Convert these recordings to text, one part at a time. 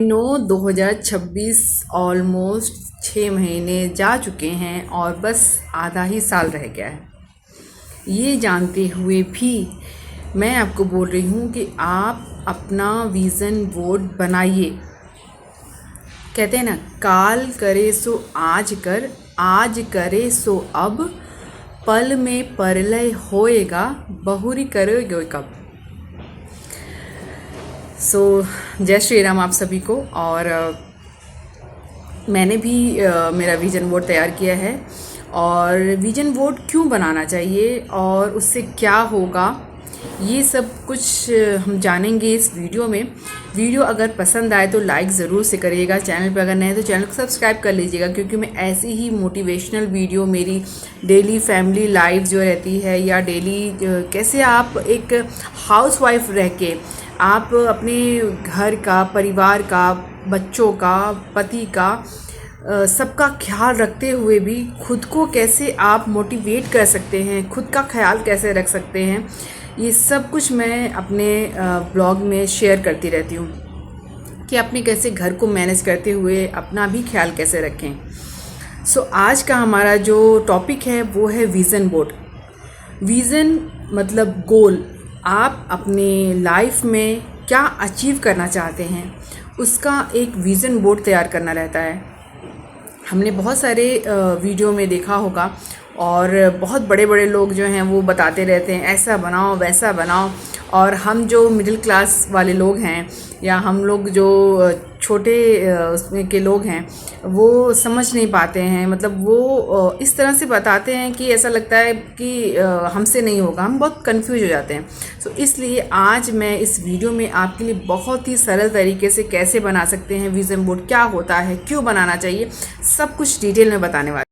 No 2026 almost 6 महीने जा चुके हैं और बस आधा ही साल रह गया है। ये जानते हुए भी मैं आपको बोल रही हूँ कि आप अपना विज़न बोर्ड बनाइए। कहते हैं ना, काल करे सो आज कर, आज करे सो अब, पल में परलय होएगा, बहुरी करोगे कब। जय श्री राम आप सभी को। और मैंने भी मेरा विज़न बोर्ड तैयार किया है। और विज़न बोर्ड क्यों बनाना चाहिए और उससे क्या होगा, ये सब कुछ हम जानेंगे इस वीडियो में। वीडियो अगर पसंद आए तो लाइक ज़रूर से करिएगा। चैनल पर अगर नए तो चैनल को सब्सक्राइब कर लीजिएगा, क्योंकि मैं ऐसी ही मोटिवेशनल वीडियो, मेरी डेली फैमिली लाइफ जो रहती है, या डेली कैसे आप एक हाउसवाइफ रह के आप अपने घर का, परिवार का, बच्चों का, पति का, सबका ख्याल रखते हुए भी खुद को कैसे आप मोटिवेट कर सकते हैं, खुद का ख्याल कैसे रख सकते हैं, ये सब कुछ मैं अपने ब्लॉग में शेयर करती रहती हूँ कि अपने कैसे घर को मैनेज करते हुए अपना भी ख्याल कैसे रखें। आज का हमारा जो टॉपिक है वो है विज़न बोर्ड। विज़न मतलब गोल। आप अपने लाइफ में क्या अचीव करना चाहते हैं, उसका एक विज़न बोर्ड तैयार करना रहता है। हमने बहुत सारे वीडियो में देखा होगा, और बहुत बड़े बड़े लोग जो हैं वो बताते रहते हैं ऐसा बनाओ वैसा बनाओ। और हम जो मिडिल क्लास वाले लोग हैं, या हम लोग जो छोटे उसमें के लोग हैं, वो समझ नहीं पाते हैं। मतलब वो इस तरह से बताते हैं कि ऐसा लगता है कि हमसे नहीं होगा, हम बहुत कंफ्यूज हो जाते हैं। इसलिए आज मैं इस वीडियो में आपके लिए बहुत ही सरल तरीके से कैसे बना सकते हैं विज़न बोर्ड, क्या होता है, क्यों बनाना चाहिए, सब कुछ डिटेल में बताने वाली।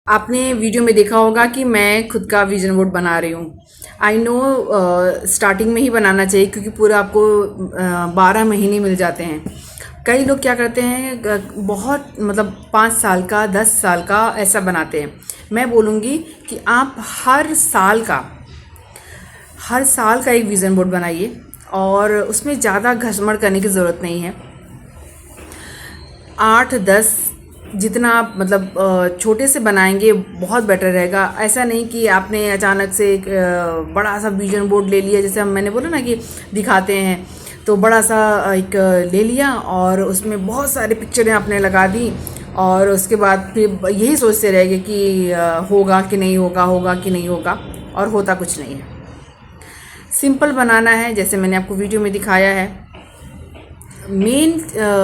आपने वीडियो में देखा होगा कि मैं खुद का विजन बोर्ड बना रही हूँ। आई नो स्टार्टिंग में ही बनाना चाहिए, क्योंकि पूरा आपको 12 महीने मिल जाते हैं। कई लोग क्या करते हैं, बहुत मतलब 5 साल का, 10 साल का ऐसा बनाते हैं। मैं बोलूँगी कि आप हर साल का एक विज़न बोर्ड बनाइए, और उसमें ज़्यादा घसमड़ करने की ज़रूरत नहीं है। 8-10 जितना आप मतलब छोटे से बनाएंगे बहुत बेटर रहेगा। ऐसा नहीं कि आपने अचानक से एक बड़ा सा विजन बोर्ड ले लिया, जैसे मैंने बोला ना कि दिखाते हैं, तो बड़ा सा एक ले लिया और उसमें बहुत सारी पिक्चरें आपने लगा दी, और उसके बाद फिर यही सोचते रह गए कि होगा कि नहीं होगा, होगा कि नहीं होगा, और होता कुछ नहीं है। सिंपल बनाना है, जैसे मैंने आपको वीडियो में दिखाया है। मेन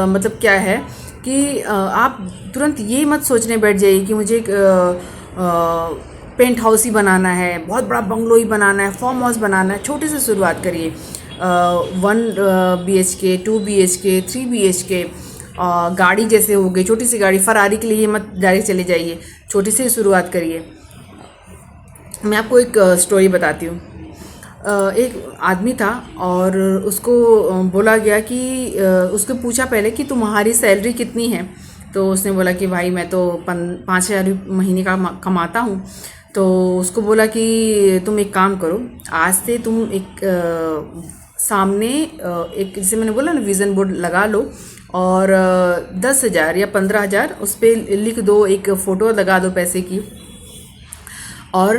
मतलब क्या है कि आप तुरंत ये मत सोचने बैठ जाइए कि मुझे एक पेंट हाउस ही बनाना है, बहुत बड़ा बंगलो ही बनाना है, फार्म हाउस बनाना है। छोटे से शुरुआत करिए। 1 BHK, 2 BHK, 3 BHK। गाड़ी जैसे हो गई, छोटी सी गाड़ी, फरारी के लिए मत डायरेक्ट चले जाइए, छोटी से शुरुआत करिए। मैं आपको एक स्टोरी बताती हूँ। एक आदमी था, और उसको बोला गया कि उसको पूछा पहले कि तुम्हारी सैलरी कितनी है। तो उसने बोला कि भाई मैं तो 5,000 महीने का कमाता हूँ। तो तो उसको बोला कि तुम एक काम करो, आज से तुम एक सामने एक, जैसे मैंने बोला ना, विज़न बोर्ड लगा लो और 10,000 या 15,000 उस पर लिख दो, एक फ़ोटो लगा दो पैसे की, और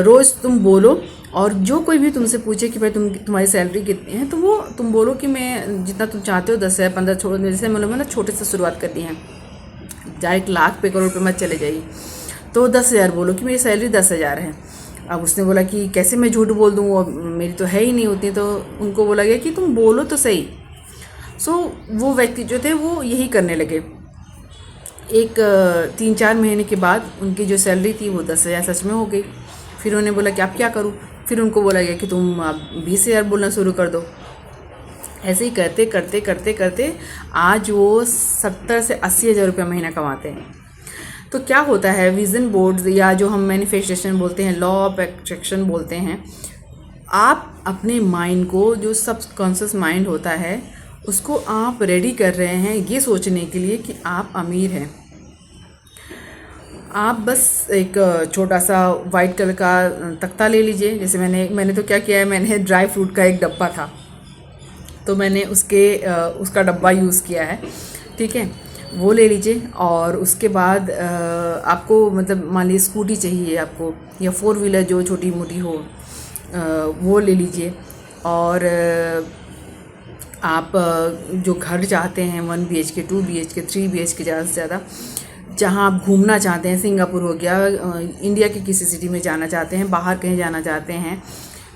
रोज़ तुम बोलो, और जो कोई भी तुमसे पूछे कि भाई तुम्हारी सैलरी कितनी है, तो वो तुम बोलो कि मैं जितना तुम चाहते हो 10,000 15, जैसे मैंने ना छोटे से शुरुआत करनी है, डायरेक्ट लाख पे करोड़ पे मत चले जाइए। तो 10,000 बोलो कि मेरी सैलरी 10,000 है। अब उसने बोला कि कैसे मैं झूठ बोल दूँ, और मेरी तो है ही नहीं उतनी। तो उनको बोला गया कि तुम बोलो तो सही। सो वो व्यक्ति जो थे वो यही करने लगे। एक 3-4 महीने के बाद उनकी जो सैलरी थी वो 10,000 सच में हो गई। फिर उन्होंने बोला कि अब क्या करूँ। फिर उनको बोला गया कि तुम अब 20,000 बोलना शुरू कर दो। ऐसे ही करते करते करते करते आज वो 70 से 80,000 रुपये महीना कमाते हैं। तो क्या होता है, विज़न बोर्ड या जो हम मैनिफेस्टेशन बोलते हैं, लॉ ऑफ अट्रैक्शन बोलते हैं, आप अपने माइंड को, जो सबकॉन्शियस माइंड होता है, उसको आप रेडी कर रहे हैं ये सोचने के लिए कि आप अमीर हैं। आप बस एक छोटा सा वाइट कलर का तख्ता ले लीजिए। जैसे मैंने तो क्या किया है, मैंने ड्राई फ्रूट का एक डब्बा था, तो मैंने उसका डब्बा यूज़ किया है, ठीक है। वो ले लीजिए, और उसके बाद आपको मतलब मान लीजिए स्कूटी चाहिए आपको, या 4 व्हीलर जो छोटी मोटी हो, वो ले लीजिए। और आप जो घर चाहते हैं 1 BHK 2 BHK 3 BHK, ज़्यादा से ज़्यादा जहाँ आप घूमना चाहते हैं, सिंगापुर हो गया, इंडिया की किसी सिटी में जाना चाहते हैं, बाहर कहीं जाना चाहते हैं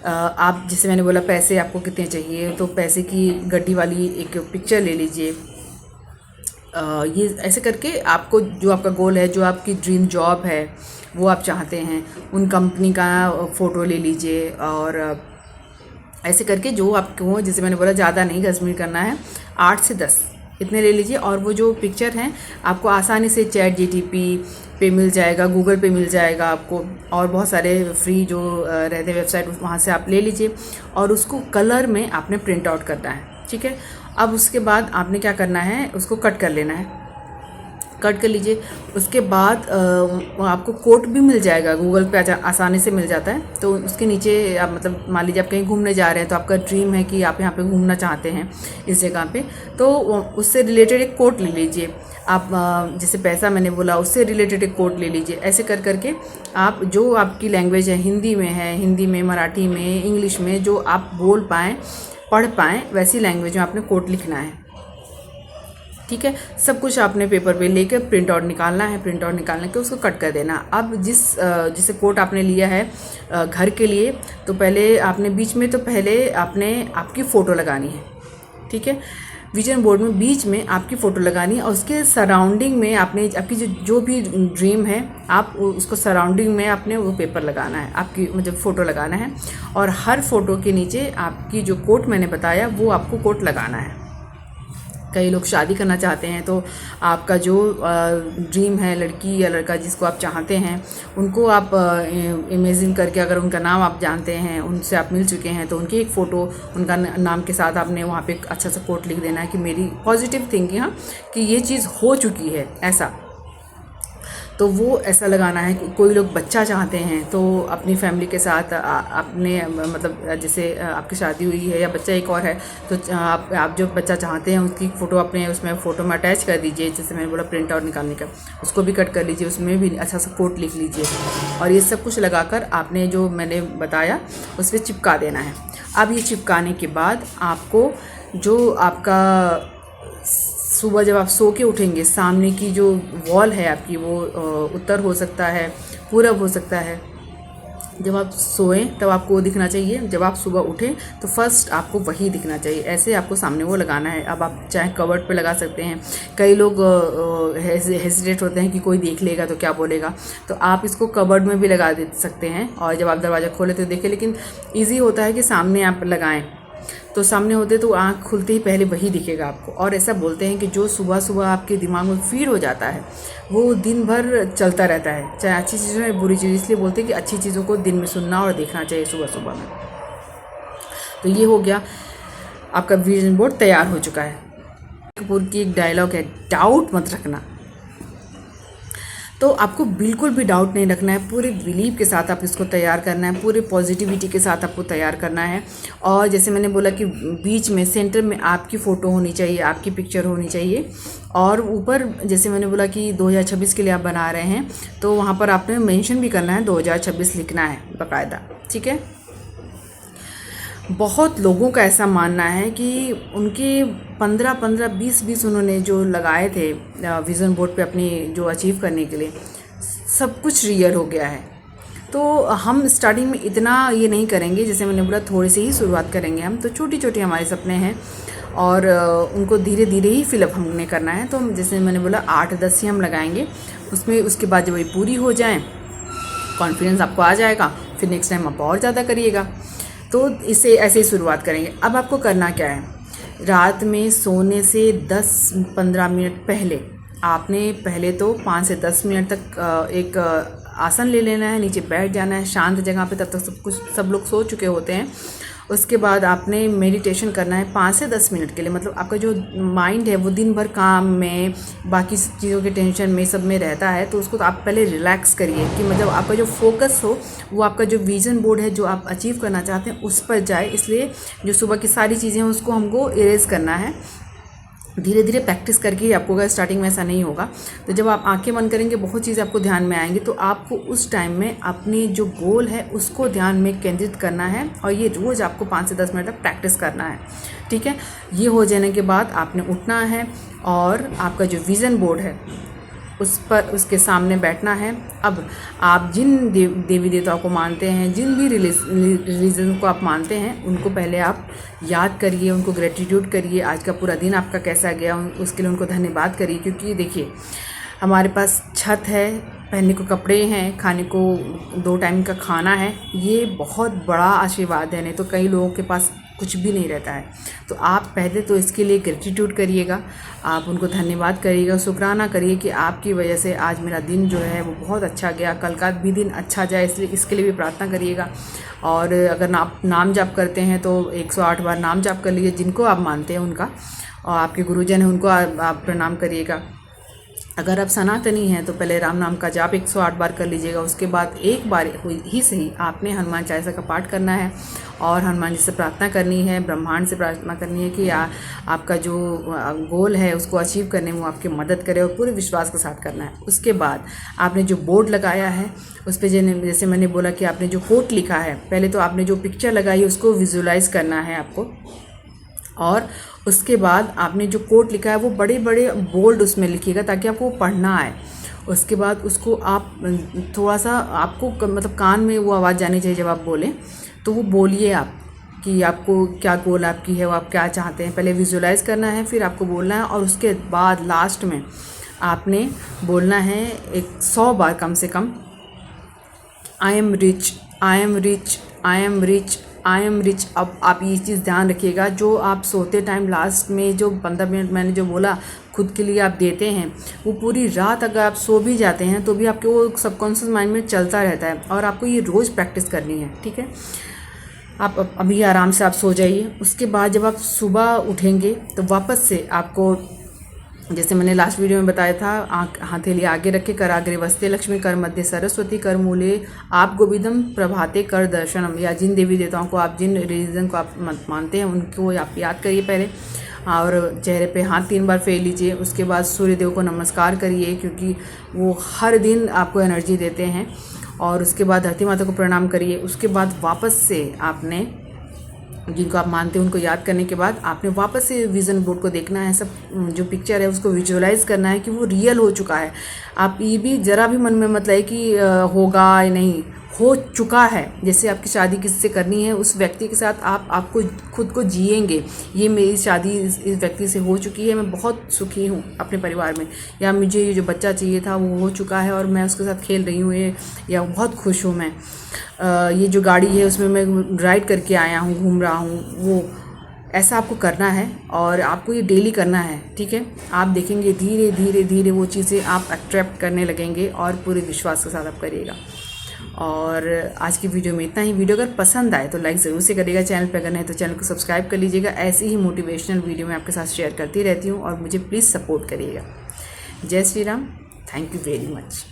आप, जैसे मैंने बोला पैसे आपको कितने चाहिए, तो पैसे की गड्डी वाली एक पिक्चर ले लीजिए। ये ऐसे करके आपको जो आपका गोल है, जो आपकी ड्रीम जॉब है वो आप चाहते हैं, उन कंपनी का फ़ोटो ले लीजिए। और ऐसे करके जो आपको, जैसे मैंने बोला ज़्यादा नहीं कश्मीर करना है, 8 से 10 इतने ले लीजिए। और वो जो पिक्चर हैं आपको आसानी से ChatGPT पे मिल जाएगा, गूगल पे मिल जाएगा आपको, और बहुत सारे फ्री जो रहते वेबसाइट वहाँ से आप ले लीजिए, और उसको कलर में आपने प्रिंट आउट करना है, ठीक है। अब उसके बाद आपने क्या करना है, उसको कट कर लेना है, कट कर लीजिए। उसके बाद आपको कोट भी मिल जाएगा, गूगल पे आसानी से मिल जाता है। तो उसके नीचे आप मतलब मान लीजिए आप कहीं घूमने जा रहे हैं, तो आपका ड्रीम है कि आप यहाँ पे घूमना चाहते हैं इस जगह पे, तो उससे रिलेटेड एक कोट ले लीजिए आप। जैसे पैसा मैंने बोला, उससे रिलेटेड एक कोट ले लीजिए। ऐसे कर करके आप जो आपकी लैंग्वेज है, हिंदी में है, हिंदी में, मराठी में, इंग्लिश में, जो आप बोल पाएँ, पढ़ पाएँ, वैसी लैंग्वेज में आपने कोट लिखना है, ठीक है। सब कुछ आपने पेपर पे लेकर प्रिंट आउट निकालना है, प्रिंट आउट निकालने के उसको कट कर देना। अब जैसे कोट आपने लिया है घर के लिए, तो पहले आपने बीच में, तो पहले आपने आपकी फ़ोटो लगानी है, ठीक है। विजन बोर्ड में बीच में आपकी फ़ोटो लगानी है, और उसके सराउंडिंग में आपने आपकी जो भी ड्रीम है, आप उसको सराउंडिंग में आपने वो पेपर लगाना है, आपकी मतलब फ़ोटो लगाना है। और हर फ़ोटो के नीचे आपकी जो कोट मैंने बताया वो आपको कोट लगाना है। कई लोग शादी करना चाहते हैं, तो आपका जो ड्रीम है, लड़की या लड़का जिसको आप चाहते हैं, उनको आप इमेजिन करके, अगर उनका नाम आप जानते हैं, उनसे आप मिल चुके हैं, तो उनकी एक फ़ोटो उनका नाम के साथ आपने वहाँ पे एक अच्छा सा कोट लिख देना है कि मेरी पॉजिटिव थिंकिंग, हाँ, कि ये चीज़ हो चुकी है ऐसा। तो वो ऐसा लगाना है। कोई लोग बच्चा चाहते हैं, तो अपनी फैमिली के साथ अपने मतलब जैसे आपकी शादी हुई है या बच्चा एक और है, तो आप जो बच्चा चाहते हैं उसकी फ़ोटो अपने उसमें फ़ोटो में अटैच कर दीजिए। जैसे मैंने बोला प्रिंट आउट निकालने का, उसको भी कट कर लीजिए, उसमें भी अच्छा सा कोट लिख लीजिए, और ये सब कुछ लगाकर आपने जो मैंने बताया उस पर चिपका देना है। अब ये चिपकाने के बाद आपको जो आपका सुबह जब आप सो के उठेंगे, सामने की जो वॉल है आपकी, वो उत्तर हो सकता है, पूरब हो सकता है। जब आप सोएं तब आपको वो दिखना चाहिए, जब आप सुबह उठें तो फर्स्ट आपको वही दिखना चाहिए। ऐसे आपको सामने वो लगाना है। अब आप चाहे कवर्ड पे लगा सकते हैं। कई लोग हेजिटेट होते हैं कि कोई देख लेगा तो क्या बोलेगा, तो आप इसको कवर्ड में भी लगा दे सकते हैं, और जब आप दरवाज़ा खोले तो देखें। लेकिन ईजी होता है कि सामने आप लगाएं, तो सामने होते तो आँख खुलते ही पहले वही दिखेगा आपको। और ऐसा बोलते हैं कि जो सुबह सुबह आपके दिमाग में फीड हो जाता है वो दिन भर चलता रहता है, चाहे अच्छी चीज़ों या बुरी चीज़। इसलिए बोलते हैं कि अच्छी चीज़ों को दिन में सुनना और देखना चाहिए सुबह सुबह में। तो ये हो गया, आपका विजन बोर्ड तैयार हो चुका है। कपूर की एक डायलॉग है, डाउट मत रखना। तो आपको बिल्कुल भी डाउट नहीं रखना है, पूरे बिलीव के साथ आप इसको तैयार करना है, पूरे पॉजिटिविटी के साथ आपको तैयार करना है। और जैसे मैंने बोला कि बीच में सेंटर में आपकी फ़ोटो होनी चाहिए, आपकी पिक्चर होनी चाहिए। और ऊपर जैसे मैंने बोला कि 2026 के लिए आप बना रहे हैं तो वहाँ पर आपने मेंशन भी करना है, 2026 लिखना है बाकायदा, ठीक है। बहुत लोगों का ऐसा मानना है कि उनके 15 20 उन्होंने जो लगाए थे विज़न बोर्ड पे अपनी जो अचीव करने के लिए, सब कुछ रियल हो गया है। तो हम स्टार्टिंग में इतना ये नहीं करेंगे, जैसे मैंने बोला थोड़ी सी ही शुरुआत करेंगे हम, तो छोटी छोटी हमारे सपने हैं और उनको धीरे धीरे ही फिलअप हमने करना है। तो जैसे मैंने बोला 8-10 ही हम लगाएंगे उसमें, उसके बाद जब ये पूरी हो जाए कॉन्फिडेंस आपको आ जाएगा, फिर नेक्स्ट टाइम आप और ज़्यादा करिएगा। तो इसे ऐसे ही शुरुआत करेंगे। अब आपको करना क्या है, रात में सोने से 10-15 मिनट पहले आपने पहले तो 5 से 10 मिनट तक एक आसन ले लेना है, नीचे बैठ जाना है शांत जगह पे, तब तक सब लोग सो चुके होते हैं। उसके बाद आपने मेडिटेशन करना है 5 से 10 मिनट के लिए। मतलब आपका जो माइंड है वो दिन भर काम में, बाकी चीज़ों के टेंशन में, सब में रहता है, तो उसको तो आप पहले रिलैक्स करिए कि मतलब आपका जो फोकस हो वो आपका जो विज़न बोर्ड है जो आप अचीव करना चाहते हैं उस पर जाए। इसलिए जो सुबह की सारी चीज़ें हैं उसको हमको इरेज करना है। धीरे धीरे प्रैक्टिस करके ही आपको, अगर स्टार्टिंग में ऐसा नहीं होगा तो जब आप आंखें बंद करेंगे बहुत चीज़ें आपको ध्यान में आएंगी, तो आपको उस टाइम में अपनी जो गोल है उसको ध्यान में केंद्रित करना है और ये रोज़ आपको 5 से 10 मिनट तक प्रैक्टिस करना है, ठीक है। ये हो जाने के बाद आपने उठना है और आपका जो विज़न बोर्ड है उस पर, उसके सामने बैठना है। अब आप जिन देवी देवताओं को मानते हैं, जिन भी रिलीजन को आप मानते हैं, उनको पहले आप याद करिए, उनको ग्रेटिट्यूड करिए, आज का पूरा दिन आपका कैसा गया उसके लिए उनको धन्यवाद करिए। क्योंकि देखिए हमारे पास छत है, पहनने को कपड़े हैं, खाने को 2 टाइम का खाना है, ये बहुत बड़ा आशीर्वाद है। नहीं तो कई लोगों के पास कुछ भी नहीं रहता है। तो आप पहले तो इसके लिए ग्रेटिट्यूड करिएगा, आप उनको धन्यवाद करिएगा, शुक्राना करिए कि आपकी वजह से आज मेरा दिन जो है वो बहुत अच्छा गया, कल का भी दिन अच्छा जाए, इसलिए इसके लिए भी प्रार्थना करिएगा। और अगर आप नाम जाप करते हैं तो 108 बार नाम जाप कर लीजिए, जिनको आप मानते हैं उनका, और आपके गुरुजन हैं उनको आप प्रणाम करिएगा। अगर आप सनातनी हैं तो पहले राम नाम का जाप 108 बार कर लीजिएगा। उसके बाद एक बार ही सही आपने हनुमान चालीसा का पाठ करना है और हनुमान जी से प्रार्थना करनी है, ब्रह्मांड से प्रार्थना करनी है कि आपका जो गोल है उसको अचीव करने में वो आपकी मदद करे, और पूरे विश्वास के साथ करना है। उसके बाद आपने जो बोर्ड लगाया है उस पर जैसे मैंने बोला कि आपने जो कोट लिखा है, पहले तो आपने जो पिक्चर लगाई है उसको विजुलाइज करना है आपको, और उसके बाद आपने जो कोट लिखा है वो बड़े बड़े बोल्ड उसमें लिखिएगा ताकि आपको पढ़ना आए। उसके बाद उसको आप थोड़ा सा आपको मतलब कान में वो आवाज़ जानी चाहिए, जब आप बोलें तो वो बोलिए आप कि आपको क्या गोल आपकी है, वो आप क्या चाहते हैं। पहले विजुलाइज करना है, फिर आपको बोलना है, और उसके बाद लास्ट में आपने बोलना है 100 बार कम से कम, I am rich, I am rich, I am rich, I am rich. अब आप ये चीज़ ध्यान रखिएगा, जो आप सोते टाइम लास्ट में जो 15 मिनट मैंने जो बोला खुद के लिए आप देते हैं, वो पूरी रात अगर आप सो भी जाते हैं तो भी आपके वो सबकॉन्शियस माइंड में चलता रहता है, और आपको ये रोज़ प्रैक्टिस करनी है, ठीक है। आप अभी आराम से आप सो जाइए। उसके बाद जब आप सुबह उठेंगे तो वापस से आपको, जैसे मैंने लास्ट वीडियो में बताया था, हथेली आगे रखे, कराग्रे वस्ते लक्ष्मी, कर मध्य सरस्वती, कर मूले आप गोविंदम प्रभाते, कर दर्शनम। या जिन देवी देवताओं को आप, जिन रिलीजन को आप मानते हैं उनको आप याद करिए पहले, और चेहरे पे हाथ 3 बार फेर लीजिए। उसके बाद सूर्य देव को नमस्कार करिए क्योंकि वो हर दिन आपको एनर्जी देते हैं, और उसके बाद धरती माता को प्रणाम करिए। उसके बाद वापस से आपने जिनको आप मानते हैं उनको याद करने के बाद आपने वापस से विज़न बोर्ड को देखना है, सब जो पिक्चर है उसको विजुअलाइज करना है कि वो रियल हो चुका है। आप ये भी ज़रा भी मन में मत लाइए कि होगा या नहीं, हो चुका है। जैसे आपकी शादी किससे करनी है, उस व्यक्ति के साथ आपको खुद को जिएंगे, ये मेरी शादी इस व्यक्ति से हो चुकी है, मैं बहुत सुखी हूँ अपने परिवार में, या मुझे ये जो बच्चा चाहिए था वो हो चुका है और मैं उसके साथ खेल रही हूँ, या बहुत खुश हूँ मैं, ये जो गाड़ी है उसमें मैं राइड करके आया हूँ, घूम रहा हूँ, वो ऐसा आपको करना है और आपको ये डेली करना है, ठीक है। आप देखेंगे धीरे धीरे धीरे वो चीज़ें आप अट्रैक्ट करने लगेंगे और पूरे विश्वास के साथ आप करिएगा। और आज की वीडियो में इतना ही। वीडियो अगर पसंद आए तो लाइक ज़रूर से करिएगा, चैनल पर अगर नहीं तो चैनल को सब्सक्राइब कर लीजिएगा। ऐसी ही मोटिवेशनल वीडियो मैं आपके साथ शेयर करती रहती हूँ और मुझे प्लीज़ सपोर्ट करिएगा। जय Shri Ram, thank you very much.